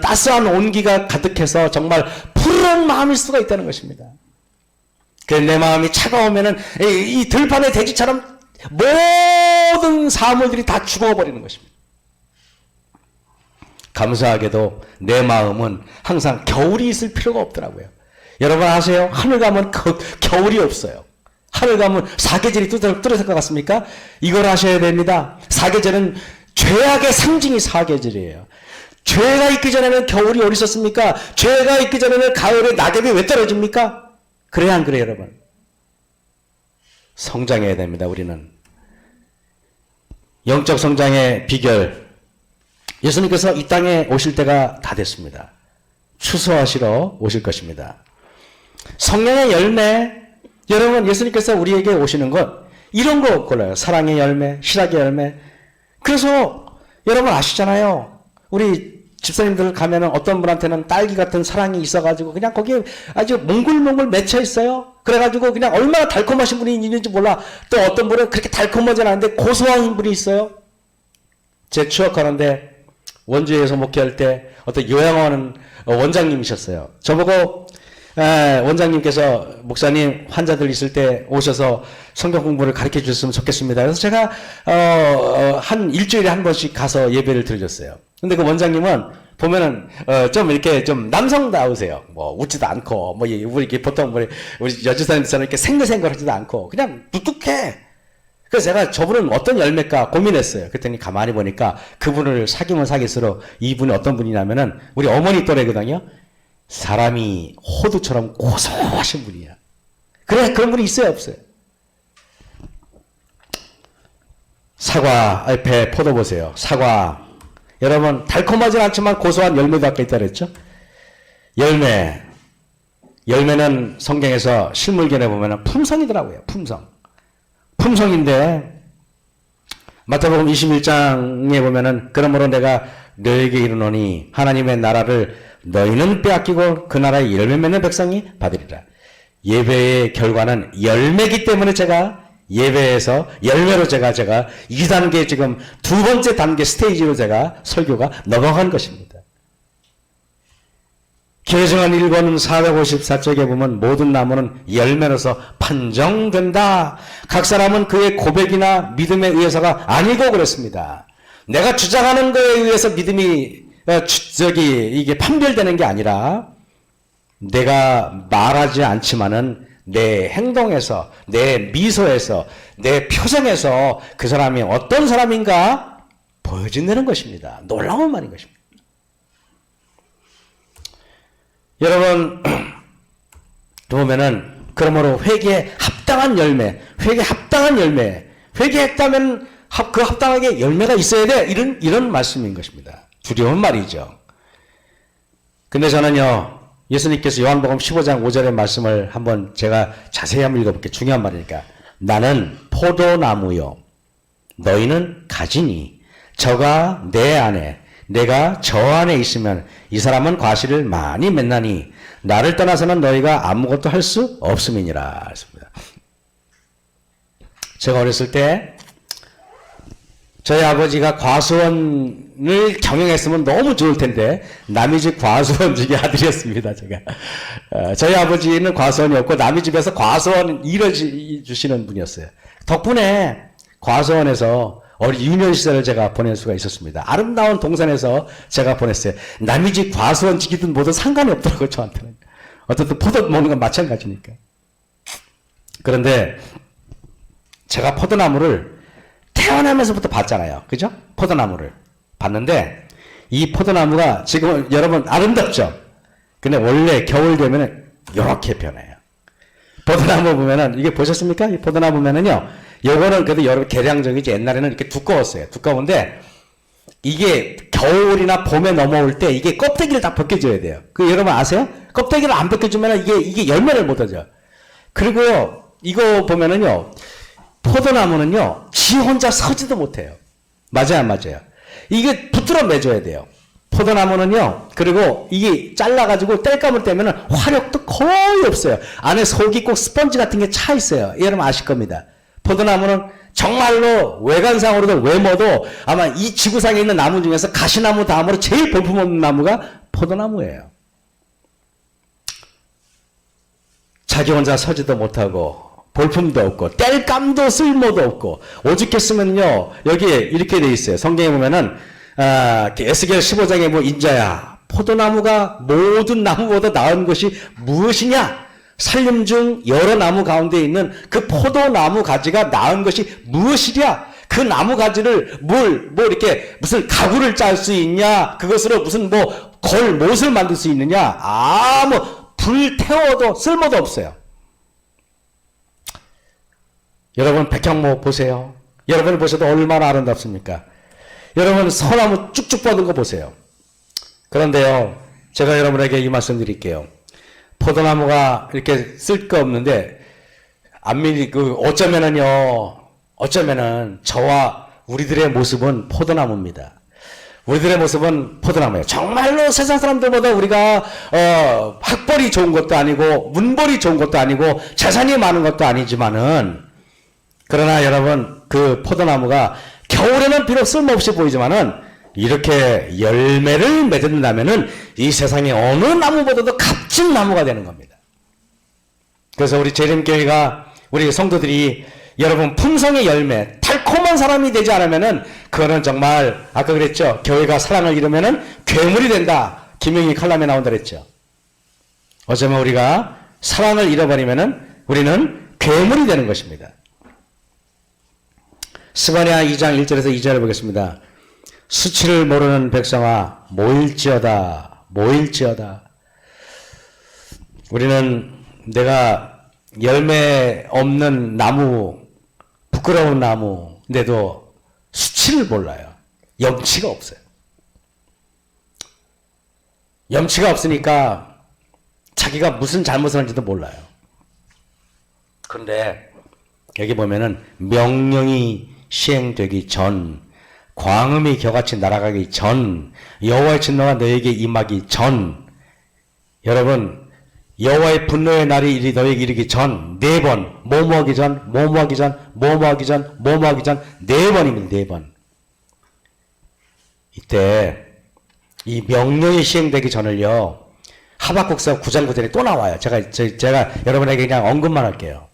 A: 따스한 온기가 가득해서 정말 푸른 마음일 수가 있다는 것입니다. 그래서 내 마음이 차가우면은 이 들판의 대지처럼 모든 사물들이 다 죽어버리는 것입니다. 감사하게도 내 마음은 항상 겨울이 있을 필요가 없더라고요. 여러분 아세요? 하늘 가면 겨울이 없어요. 하늘 가면 사계절이 뚜렷할 것 같습니까? 이걸 아셔야 됩니다. 사계절은 죄악의 상징이 사계절이에요. 죄가 있기 전에는 겨울이 어디 있었습니까? 죄가 있기 전에는 가을에 낙엽이 왜 떨어집니까? 그래야 안 그래요, 여러분? 성장해야 됩니다, 우리는. 영적 성장의 비결. 예수님께서 이 땅에 오실 때가 다 됐습니다. 추수하시러 오실 것입니다. 성령의 열매, 여러분 예수님께서 우리에게 오시는 것 이런 거 골라요. 사랑의 열매, 실학의 열매. 그래서 여러분 아시잖아요. 우리 집사님들 가면은 어떤 분한테는 딸기 같은 사랑이 있어가지고 그냥 거기에 아주 몽글몽글 맺혀 있어요. 그래가지고 그냥 얼마나 달콤하신 분이 있는지 몰라. 또 어떤 분은 그렇게 달콤하진 않은데 고소한 분이 있어요. 제 추억하는데 원주에서 목회할 때 어떤 요양원 원장님이셨어요. 저보고 원장님께서 목사님 환자들 있을 때 오셔서 성경 공부를 가르쳐 주셨으면 좋겠습니다. 그래서 제가 한 일주일에 한 번씩 가서 예배를 드려줬어요. 근데 그 원장님은 보면은 좀 이렇게 좀 남성다우세요. 뭐 웃지도 않고 뭐 우리 보통 우리 여주사님처럼 이렇게 생글생글하지도 않고 그냥 뚝뚝해. 그래서 제가 저분은 어떤 열매일까 고민했어요. 그랬더니 가만히 보니까 그분을 사귀면 사귈수록 이분이 어떤 분이냐면은 우리 어머니 또래거든요. 사람이 호두처럼 고소하신 분이야. 그래, 그런 분이 있어요, 없어요? 사과 옆에 포도 보세요. 사과. 여러분, 달콤하진 않지만 고소한 열매도 아까 있다 그랬죠? 열매. 열매는 성경에서 실물견에 보면 품성이더라고요, 품성. 품성인데, 마태복음 21장에 보면은, 그러므로 내가 너에게 이르노니, 하나님의 나라를 너희는 빼앗기고 그 나라의 열매 맺는 백성이 받으리라. 예배의 결과는 열매이기 때문에 제가 예배에서 열매로 제가 2단계 지금 두 번째 단계 스테이지로 제가 설교가 넘어간 것입니다. 계승한 1권 454쪽에 보면 모든 나무는 열매로서 판정된다. 각 사람은 그의 고백이나 믿음에 의해서가 아니고 그랬습니다. 내가 주장하는 거에 의해서 믿음이 이게 판별되는 게 아니라 내가 말하지 않지만은 내 행동에서, 내 미소에서, 내 표정에서 그 사람이 어떤 사람인가 보여진다는 것입니다. 놀라운 말인 것입니다. 여러분, 보면은 그러므로 회개에 합당한 열매, 회개했다면 그 합당하게 열매가 있어야 돼. 이런 말씀인 것입니다. 두려운 말이죠. 근데 저는요, 예수님께서 요한복음 15장 5절의 말씀을 한번 제가 자세히 한번 읽어볼게요. 중요한 말이니까. 나는 포도나무요. 너희는 가지니 저가 내 안에 내가 저 안에 있으면 이 사람은 과실을 많이 맺나니 나를 떠나서는 너희가 아무것도 할 수 없음이니라 했습니다. 제가 어렸을 때 저희 아버지가 과수원을 경영했으면 너무 좋을 텐데 남의 집 과수원 중에 아들이었습니다. 제가 저희 아버지는 과수원이었고 남의 집에서 과수원 일을 주시는 분이었어요. 덕분에 과수원에서 유년 시절을 제가 보낼 수가 있었습니다. 아름다운 동산에서 제가 보냈어요. 남의 집 과수원 지키든 뭐든 상관이 없더라고요. 저한테는. 어쨌든 포도 먹는 건 마찬가지니까. 그런데 제가 포도나무를 태어나면서부터 봤잖아요. 그죠? 포도나무를 봤는데 이 포도나무가 지금 여러분 아름답죠? 근데 원래 겨울 되면 이렇게 변해요. 포도나무 보면은 이게 보셨습니까? 이 포도나무 보면은요. 요거는 그래도 여러분 개량적이지 옛날에는 이렇게 두꺼웠어요. 두꺼운데 이게 겨울이나 봄에 넘어올 때 이게 껍데기를 다 벗겨줘야 돼요. 그 여러분 아세요? 껍데기를 안 벗겨주면 이게 열매를 못 하죠. 그리고요. 이거 보면은요. 포도나무는요, 지 혼자 서지도 못해요. 맞아요, 안 맞아요? 이게 붙들어 매줘야 돼요. 포도나무는요, 그리고 이게 잘라가지고 뗄감을 떼면은 화력도 거의 없어요. 안에 속이 꼭 스펀지 같은 게 차 있어요. 여러분 아실 겁니다. 포도나무는 정말로 외관상으로도 외모도 아마 이 지구상에 있는 나무 중에서 가시나무 다음으로 제일 볼품없는 나무가 포도나무예요. 자기 혼자 서지도 못하고, 볼품도 없고 뗄감도 쓸모도 없고 오죽했으면요 여기에 이렇게 돼 있어요. 성경에 보면은 에스겔 15장에 뭐 인자야 포도나무가 모든 나무보다 나은 것이 무엇이냐 살림 중 여러 나무 가운데 있는 그 포도나무 가지가 나은 것이 무엇이랴 그 나무 가지를 뭐 이렇게 무슨 가구를 짤 수 있냐 그것으로 무슨 못을 만들 수 있느냐 불 태워도 쓸모도 없어요. 여러분 백향목 보세요. 여러분이 보셔도 얼마나 아름답습니까? 여러분 소나무 쭉쭉 뻗은 거 보세요. 그런데요. 제가 여러분에게 이 말씀 드릴게요. 포도나무가 이렇게 쓸 거 없는데 어쩌면은 저와 우리들의 모습은 포도나무입니다. 우리들의 모습은 포도나무예요. 정말로 세상 사람들보다 우리가 학벌이 좋은 것도 아니고 문벌이 좋은 것도 아니고 재산이 많은 것도 아니지만은 그러나 여러분 그 포도나무가 겨울에는 비록 쓸모없이 보이지만은 이렇게 열매를 맺는다면은 이 세상에 어느 나무보다도 값진 나무가 되는 겁니다. 그래서 우리 재림교회가 우리 성도들이 여러분 품성의 열매 달콤한 사람이 되지 않으면은 그거는 정말 아까 그랬죠. 교회가 사랑을 잃으면은 괴물이 된다. 김영희 칼럼에 나온다 그랬죠. 어쩌면 우리가 사랑을 잃어버리면은 우리는 괴물이 되는 것입니다. 스바냐 2장 1절에서 2절을 보겠습니다. 수치를 모르는 백성아 모일지어다 모일지어다. 우리는 내가 열매 없는 나무 부끄러운 나무인데도 수치를 몰라요. 염치가 없어요. 염치가 없으니까 자기가 무슨 잘못을 한지도 몰라요. 그런데 여기 보면은 명령이 시행되기 전 광음이 겨같이 날아가기 전 여호와의 진노가 너에게 임하기 전 여러분 여호와의 분노의 날이 너에게 이르기 전 4번 뭐뭐하기 전 뭐뭐하기 전 뭐뭐하기 전 뭐뭐하기 전 4번입니다. 4번. 이때 이 명령이 시행되기 전을요 하박국서 9장 9절에 또 나와요. 제가 여러분에게 그냥 언급만 할게요.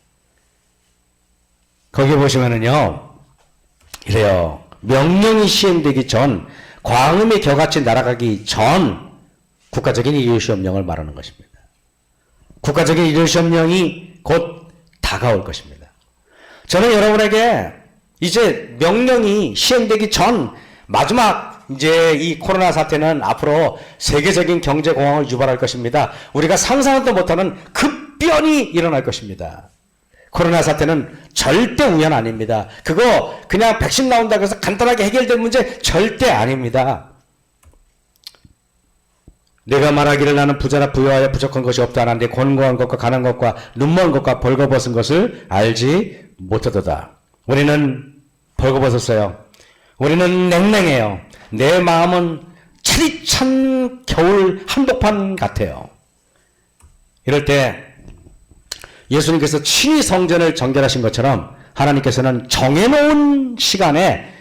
A: 거기 보시면은요 이래요. 명령이 시행되기 전 광음이 겨같이 날아가기 전 국가적인 이율시험령을 말하는 것입니다. 국가적인 이율시험령이 곧 다가올 것입니다. 저는 여러분에게 이제 명령이 시행되기 전 마지막 이제 이 코로나 사태는 앞으로 세계적인 경제 공황을 유발할 것입니다. 우리가 상상도 못하는 급변이 일어날 것입니다. 코로나 사태는 절대 우연 아닙니다. 그거 그냥 백신 나온다고 해서 간단하게 해결될 문제 절대 아닙니다. 내가 말하기를 나는 부자나 부유하여 부족한 것이 없다 하나 내 권고한 것과 가난 것과 눈먼 것과 벌거벗은 것을 알지 못하도다. 우리는 벌거벗었어요. 우리는 냉랭해요. 내 마음은 차디찬 겨울 한복판 같아요. 이럴 때 예수님께서 친히 성전을 정결하신 것처럼 하나님께서는 정해놓은 시간에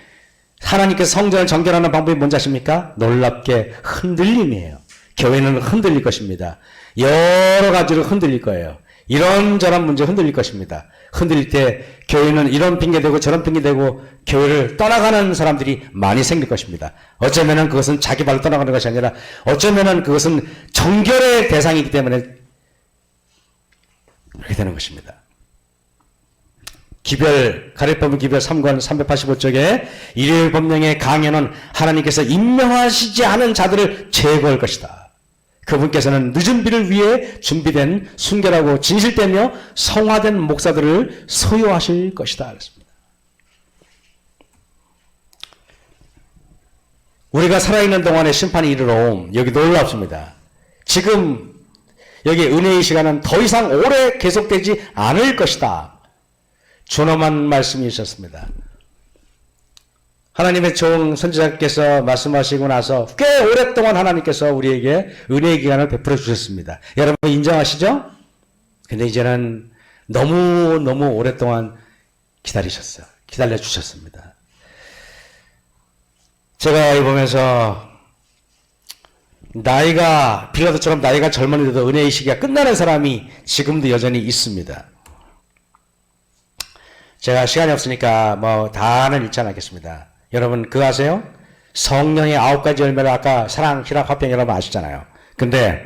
A: 하나님께서 성전을 정결하는 방법이 뭔지 아십니까? 놀랍게 흔들림이에요. 교회는 흔들릴 것입니다. 여러 가지로 흔들릴 거예요. 이런저런 문제 흔들릴 것입니다. 흔들릴 때 교회는 이런 핑계대고 저런 핑계대고 교회를 떠나가는 사람들이 많이 생길 것입니다. 어쩌면은 그것은 자기 발로 떠나가는 것이 아니라 어쩌면은 그것은 정결의 대상이기 때문에 그렇게 되는 것입니다. 기별, 가리법은 기별 3권 385쪽에 일요일 법령의 강연은 하나님께서 임명하시지 않은 자들을 제거할 것이다. 그분께서는 늦은 비를 위해 준비된 순결하고 진실되며 성화된 목사들을 소유하실 것이다. 그랬습니다. 우리가 살아있는 동안에 심판이 이르러 옴. 여기 놀랍습니다. 지금 여기 은혜의 시간은 더 이상 오래 계속되지 않을 것이다. 준엄한 말씀이 있었습니다. 하나님의 종 선지자께서 말씀하시고 나서 꽤 오랫동안 하나님께서 우리에게 은혜의 기간을 베풀어 주셨습니다. 여러분 인정하시죠? 근데 이제는 너무 오랫동안 기다리셨어요. 기다려 주셨습니다. 제가 이 보면서 빌라도처럼 나이가 젊었는데도 은혜의 시기가 끝나는 사람이 지금도 여전히 있습니다. 제가 시간이 없으니까 다는 읽지 않겠습니다. 여러분 그거 아세요? 성령의 9가지 열매를 아까 사랑, 희락, 화평 여러분 아시잖아요. 근데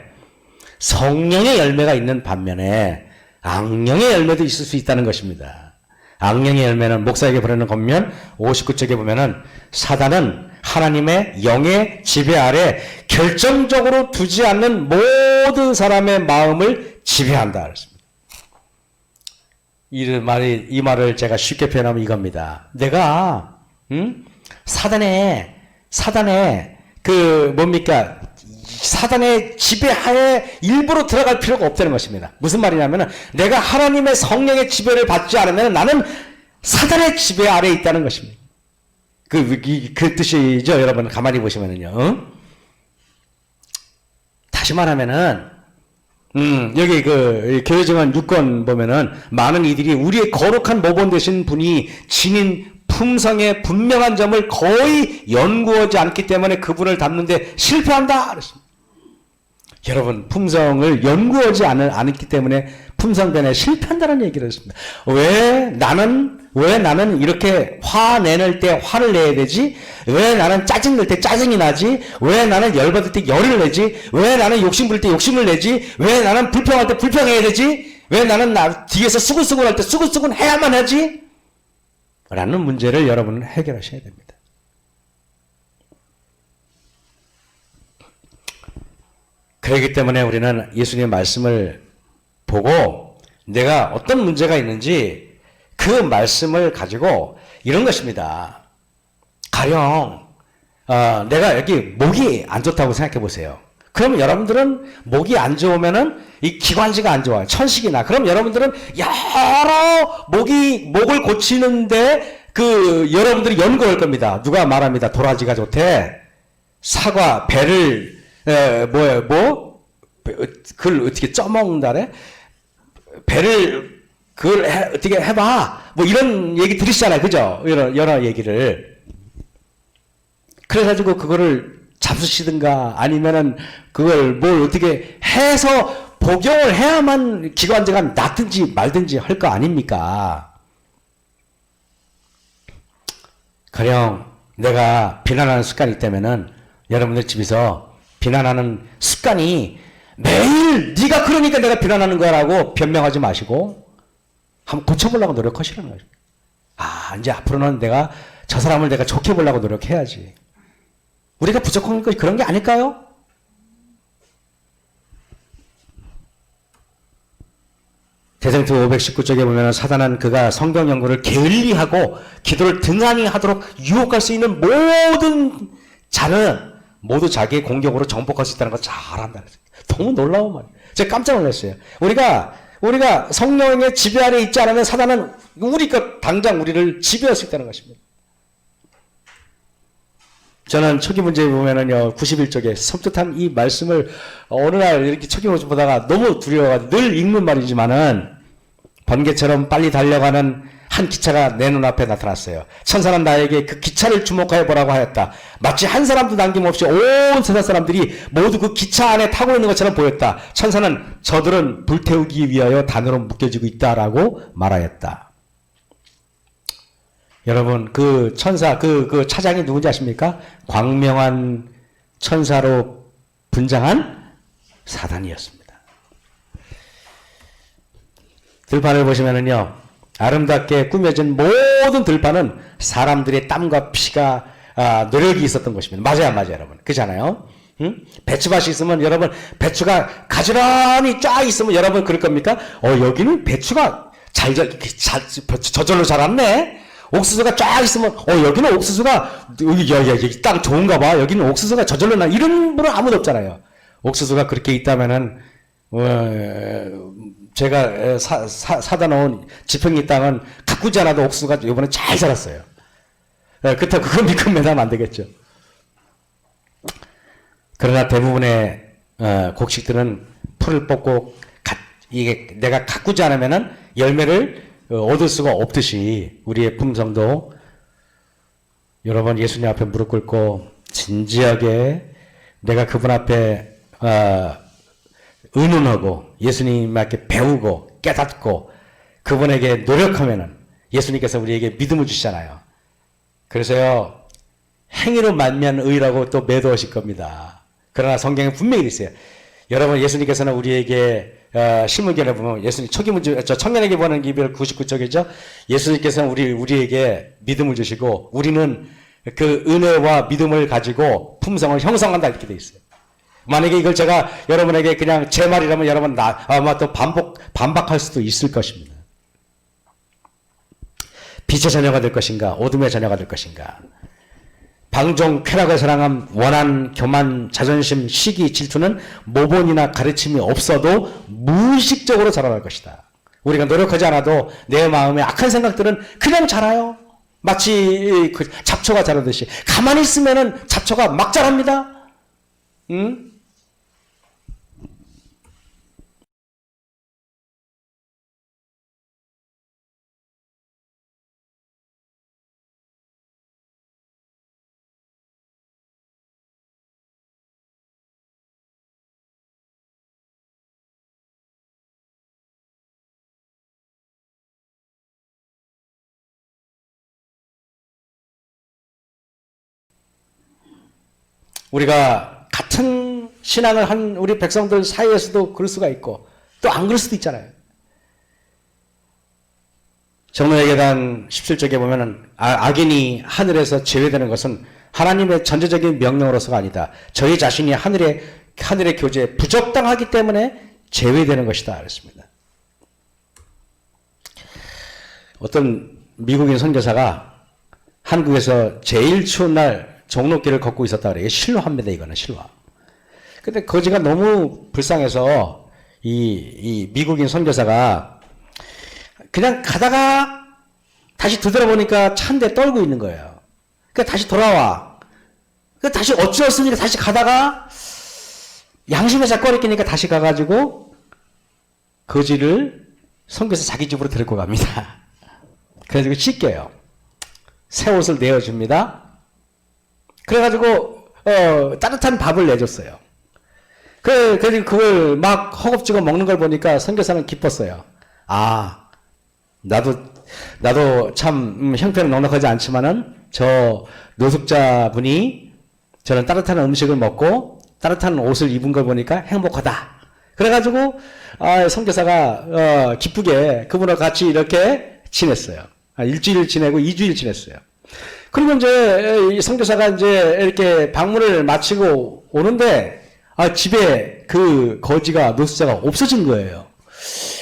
A: 성령의 열매가 있는 반면에 악령의 열매도 있을 수 있다는 것입니다. 악령의 열매는 목사에게 보내는 권면 59쪽에 보면은 사단은 하나님의 영의 지배 아래 결정적으로 두지 않는 모든 사람의 마음을 지배한다 그랬습니다. 이 말을 제가 쉽게 표현하면 이겁니다. 내가 사단의 사단의 지배하에 일부러 들어갈 필요가 없다는 것입니다. 무슨 말이냐면 내가 하나님의 성령의 지배를 받지 않으면 나는 사단의 지배 아래에 있다는 것입니다. 그 뜻이죠. 여러분 가만히 보시면은요. 다시 말하면은 여기 교회정한 6권 보면은 많은 이들이 우리의 거룩한 모본 되신 분이 지닌 품성의 분명한 점을 거의 연구하지 않기 때문에 그분을 닮는데 실패한다 그랬습니다. 여러분 품성을 연구하지 않았기 때문에 품성변에 실패한다는 얘기를 했습니다. 왜 나는 이렇게 화낼 때 화를 내야 되지? 왜 나는 짜증 낼 때 짜증이 나지? 왜 나는 열받을 때 열을 내지? 왜 나는 욕심 부릴 때 욕심을 내지? 왜 나는 불평할 때 불평해야 되지? 왜 나는 뒤에서 수근수근 할 때 수근수근 해야만 하지? 라는 문제를 여러분은 해결하셔야 됩니다. 그렇기 때문에 우리는 예수님의 말씀을 보고 내가 어떤 문제가 있는지 그 말씀을 가지고 이런 것입니다. 가령 내가 여기 목이 안 좋다고 생각해 보세요. 그럼 여러분들은 목이 안 좋으면은 이 기관지가 안 좋아요. 천식이나. 그럼 여러분들은 여러 목을 고치는데 여러분들이 연구할 겁니다. 누가 말합니다. 도라지가 좋대. 사과, 배를 그걸 어떻게 쪄먹는다래? 배를 어떻게 해봐. 이런 얘기 들으시잖아요. 그죠? 여러 얘기를. 그래가지고 그거를 잡수시든가 아니면은 그걸 어떻게 해서 복용을 해야만 기관지가 낫든지 말든지 할 거 아닙니까? 가령 내가 비난하는 습관이 있다면은 여러분들 집에서 비난하는 습관이 매일 네가 그러니까 내가 비난하는 거라고 변명하지 마시고 한번 고쳐보려고 노력하시라는 거죠. 이제 앞으로는 내가 저 사람을 내가 좋게 보려고 노력해야지. 우리가 부족한 것이 그런 게 아닐까요? 대전투 519쪽에 보면 사단은 그가 성경 연구를 게을리하고 기도를 등한히 하도록 유혹할 수 있는 모든 자는 모두 자기의 공격으로 정복할 수 있다는 걸 잘 안다는 거예요. 너무 놀라운 말이에요. 제가 깜짝 놀랐어요. 우리가 성령의 지배 아래 있지 않으면 사단은 당장 우리를 지배할 수 있다는 것입니다. 저는 초기 문제에 보면은요, 91쪽에 섬뜩한 이 말씀을 어느 날 이렇게 초기 문제 보다가 너무 두려워가지고 늘 읽는 말이지만은 번개처럼 빨리 달려가는 한 기차가 내 눈앞에 나타났어요. 천사는 나에게 그 기차를 주목하여 보라고 하였다. 마치 한 사람도 남김없이 온 세상 사람들이 모두 그 기차 안에 타고 있는 것처럼 보였다. 천사는 저들은 불태우기 위하여 단으로 묶여지고 있다라고 말하였다. 여러분, 그 천사, 그 차장이 누군지 아십니까? 광명한 천사로 분장한 사단이었습니다. 들판을 보시면은요, 아름답게 꾸며진 모든 들판은 사람들의 땀과 피가, 노력이 있었던 것입니다. 맞아요, 여러분. 그렇잖아요? 응? 배추밭이 있으면 여러분, 배추가 가지런히 쫙 있으면 여러분 그럴 겁니까? 여기는 배추가 저절로 자랐네? 옥수수가 쫙 있으면, 여기는 옥수수가, 여기 땅 좋은가 봐. 여기는 옥수수가 저절로 이런 분은 아무도 없잖아요. 옥수수가 그렇게 있다면은, 제가 사다 놓은 지평리 땅은 가꾸지 않아도 옥수수가 이번에 잘 자랐어요. 그렇다고 그거 믿고 매다면 안 되겠죠. 그러나 대부분의 곡식들은 풀을 뽑고 이게 내가 가꾸지 않으면은 열매를 얻을 수가 없듯이 우리의 품성도 여러분 예수님 앞에 무릎 꿇고 진지하게 내가 그분 앞에 의논하고 예수님께 배우고 깨닫고 그분에게 노력하면은 예수님께서 우리에게 믿음을 주시잖아요. 그래서요, 행위로 만면 의라고 또 매도하실 겁니다. 그러나 성경에 분명히 있어요. 여러분, 예수님께서는 우리에게 실문경에 보면 예수님 청년에게 보는 기별 99쪽이죠. 예수님께서는 우리에게 믿음을 주시고 우리는 그 은혜와 믿음을 가지고 품성을 형성한다 이렇게 돼 있어요. 만약에 이걸 제가 여러분에게 그냥 제 말이라면 여러분 아마 또 반박할 수도 있을 것입니다. 빛의 자녀가 될 것인가, 어둠의 자녀가 될 것인가. 방종, 쾌락을 사랑함, 원한, 교만, 자존심, 시기, 질투는 모본이나 가르침이 없어도 무의식적으로 자라날 것이다. 우리가 노력하지 않아도 내 마음에 악한 생각들은 그냥 자라요. 마치 그 잡초가 자라듯이. 가만히 있으면은 잡초가 막 자랍니다. 응? 우리가 같은 신앙을 한 우리 백성들 사이에서도 그럴 수가 있고 또 안 그럴 수도 있잖아요. 정노예 계단 17쪽에 보면은 악인이 하늘에서 제외되는 것은 하나님의 전제적인 명령으로서가 아니다. 저희 자신이 하늘의 교제에 부적당하기 때문에 제외되는 것이다. 그랬습니다. 어떤 미국인 선교사가 한국에서 제일 추운 날 종로길을 걷고 있었다 그래요. 실화입니다. 이거는 실화. 근데 거지가 너무 불쌍해서 이 미국인 선교사가 그냥 가다가 다시 되돌아보니까 차인데 떨고 있는 거예요. 그러니까 다시 돌아와. 그러니까 다시 어찌었으니까 다시 가다가 양심에 자꾸 어리끼니까 다시 가가지고 거지를 선교사 자기 집으로 데리고 갑니다. 그래가지고 씻겨요. 새 옷을 내어줍니다. 그래가지고 따뜻한 밥을 내줬어요. 그래서 그걸 막 허겁지겁 먹는 걸 보니까 선교사는 기뻤어요. 아, 나도 참 형편은 넉넉하지 않지만은 저 노숙자분이 저는 따뜻한 음식을 먹고 따뜻한 옷을 입은 걸 보니까 행복하다. 그래가지고 선교사가 기쁘게 그분과 같이 이렇게 지냈어요. 일주일 지내고 2주일 지냈어요. 그리고 이제 선교사가 이제 이렇게 방문을 마치고 오는데 집에 그 거지가 노숙자가 없어진 거예요.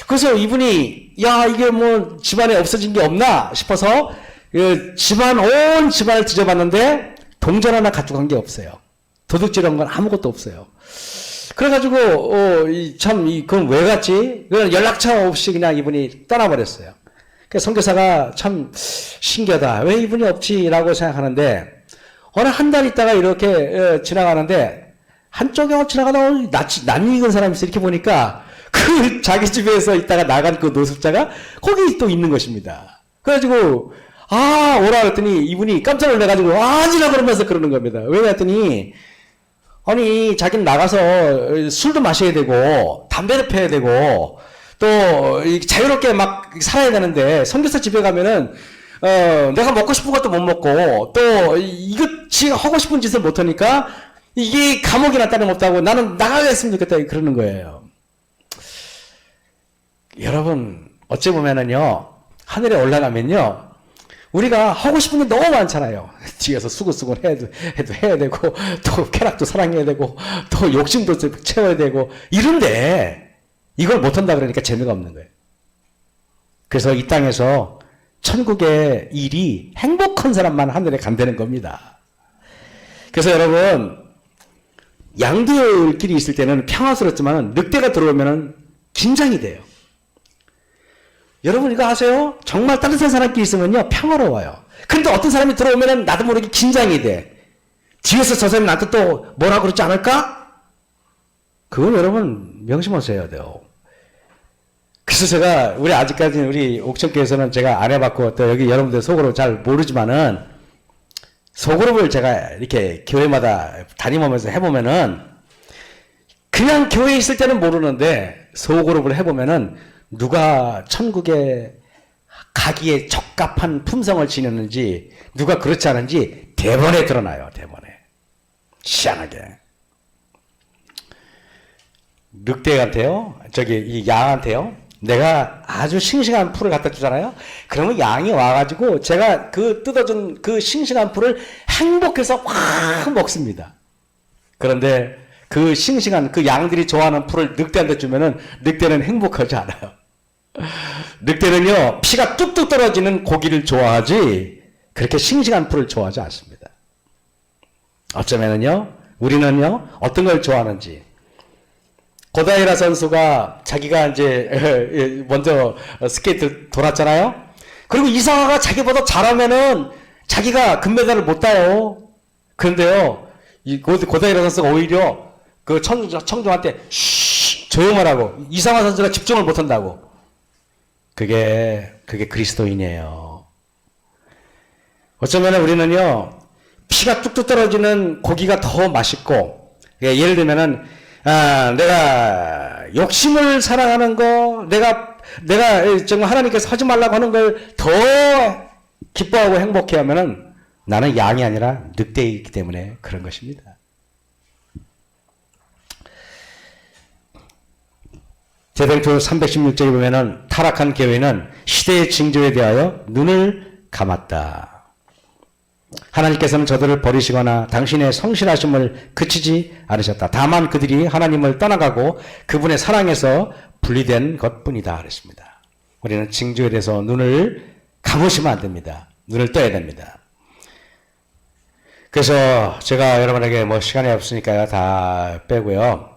A: 그래서 이분이 이게 뭐 집안에 없어진 게 없나 싶어서 온 집안을 뒤져봤는데 동전 하나 가지고 간 게 없어요. 도둑질한 건 아무것도 없어요. 그래가지고 그건 왜 갔지? 그냥 연락처 없이 그냥 이분이 떠나버렸어요. 그래서 선교사가 참 신기하다. 왜 이분이 없지라고 생각하는데 어느 한 달 있다가 이렇게 지나가는데 한쪽에 지나가다 낯익은 사람이 있어. 이렇게 보니까 그 자기 집에서 있다가 나간 그 노숙자가 거기 또 있는 것입니다. 그래가지고 오라 그랬더니 이분이 깜짝 놀라가지고 아니라 그러면서 그러는 겁니다. 왜 그랬더니 아니 자기는 나가서 술도 마셔야 되고 담배도 피워야 되고 또 자유롭게 막 살아야 되는데 선교사 집에 가면은 내가 먹고 싶은 것도 못 먹고 또 이것이 하고 싶은 짓을 못 하니까 이게 감옥이나 다름없다고 나는 나가겠으면 좋겠다 그러는 거예요. 여러분 어찌 보면은요 하늘에 올라가면요 우리가 하고 싶은 게 너무 많잖아요. 뒤에서 수고수고 해도 해야 되고 또 쾌락도 사랑해야 되고 또 욕심도 채워야 되고 이런데 이걸 못한다 그러니까 재미가 없는 거예요. 그래서 이 땅에서 천국의 일이 행복한 사람만 하늘에 간다는 겁니다. 그래서 여러분 양들끼리 있을 때는 평화스럽지만 늑대가 들어오면 긴장이 돼요. 여러분 이거 아세요? 정말 따뜻한 사람끼리 있으면요 평화로워요. 그런데 어떤 사람이 들어오면 나도 모르게 긴장이 돼. 뒤에서 저 사람이 나한테 또 뭐라 그러지 않을까? 그건 여러분 명심하셔야 돼요. 그래서 제가 우리 옥천교에서는 제가 안 해봤고 또 여기 여러분들 속으로 잘 모르지만은 소그룹을 제가 이렇게 교회마다 다니면서 해보면은 그냥 교회에 있을 때는 모르는데 소그룹을 해보면은 누가 천국에 가기에 적합한 품성을 지녔는지 누가 그렇지 않은지 대번에 드러나요. 대번에. 희한하게. 늑대한테요. 이 양한테요. 내가 아주 싱싱한 풀을 갖다 주잖아요. 그러면 양이 와가지고 제가 그 뜯어준 그 싱싱한 풀을 행복해서 확 먹습니다. 그런데 그 싱싱한 그 양들이 좋아하는 풀을 늑대한테 주면은 늑대는 행복하지 않아요. 늑대는요 피가 뚝뚝 떨어지는 고기를 좋아하지 그렇게 싱싱한 풀을 좋아하지 않습니다. 어쩌면은요 우리는요 어떤 걸 좋아하는지 고다이라 선수가 자기가 이제 먼저 스케이트 돌았잖아요. 그리고 이상하가 자기보다 잘하면은 자기가 금메달을 못 따요. 그런데요 이 고다이라 선수가 오히려 그 청중한테 조용하라고 이상화 선수가 집중을 못 한다고. 그게 그리스도인이에요. 어쩌면 우리는요 피가 뚝뚝 떨어지는 고기가 더 맛있고 예를 들면은 내가 욕심을 사랑하는 거 내가 정말 하나님께서 하지 말라고 하는 걸 더 기뻐하고 행복해 하면은 나는 양이 아니라 늑대이기 때문에 그런 것입니다. 제등투 316쪽에 보면은 타락한 교회는 시대의 징조에 대하여 눈을 감았다. 하나님께서는 저들을 버리시거나 당신의 성실하심을 그치지 않으셨다. 다만 그들이 하나님을 떠나가고 그분의 사랑에서 분리된 것뿐이다 그랬습니다. 우리는 징조에 대해서 눈을 감으시면 안 됩니다. 눈을 떠야 됩니다. 그래서 제가 여러분에게 시간이 없으니까 다 빼고요.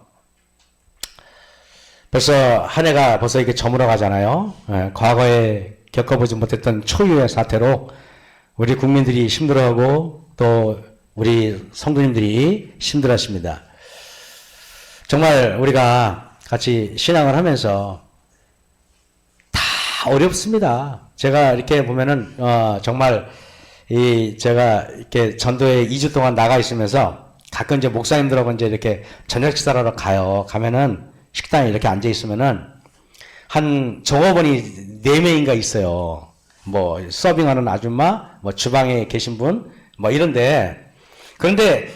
A: 벌써 한 해가 벌써 이렇게 저물어 가잖아요. 과거에 겪어보지 못했던 초유의 사태로 우리 국민들이 힘들어하고 또 우리 성도님들이 힘들어하십니다. 정말 우리가 같이 신앙을 하면서 다 어렵습니다. 제가 이렇게 보면은 정말 제가 이렇게 전도에 2주 동안 나가 있으면서 가끔 이제 목사님들하고 이제 이렇게 저녁 식사를 하러 가면은 식당에 이렇게 앉아 있으면은 한 종업원이 4명인가 있어요. 서빙하는 아줌마, 주방에 계신 분, 이런데. 그런데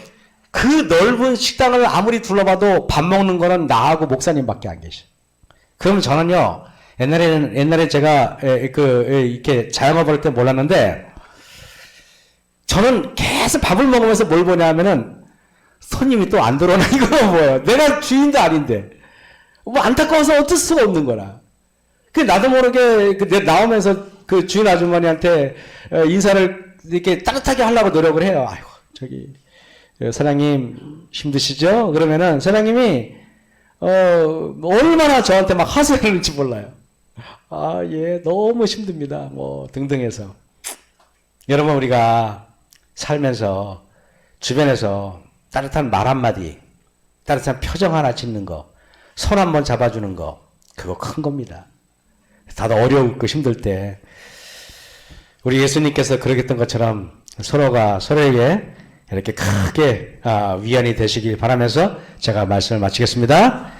A: 그 넓은 식당을 아무리 둘러봐도 밥 먹는 거는 나하고 목사님밖에 안 계셔. 그러면 저는요, 옛날에 제가 이렇게 자영업을 할 때 몰랐는데, 저는 계속 밥을 먹으면서 뭘 보냐면은, 손님이 또 안 들어오나, 이거 뭐예요? 내가 주인도 아닌데. 안타까워서 어쩔 수가 없는 거라. 나도 모르게 나오면서 그 주인 아주머니한테 인사를 이렇게 따뜻하게 하려고 노력을 해요. 아이고, 사장님 힘드시죠? 그러면은 사장님이 얼마나 저한테 막 하소연을 할지 몰라요. 아, 예, 너무 힘듭니다. 뭐 등등 해서. 여러분, 우리가 살면서 주변에서 따뜻한 말 한마디, 따뜻한 표정 하나 짓는 거, 손 한번 잡아주는 거, 그거 큰 겁니다. 다들 어려우고 힘들 때 우리 예수님께서 그러겠던 것처럼 서로가 서로에게 이렇게 크게 위안이 되시길 바라면서 제가 말씀을 마치겠습니다.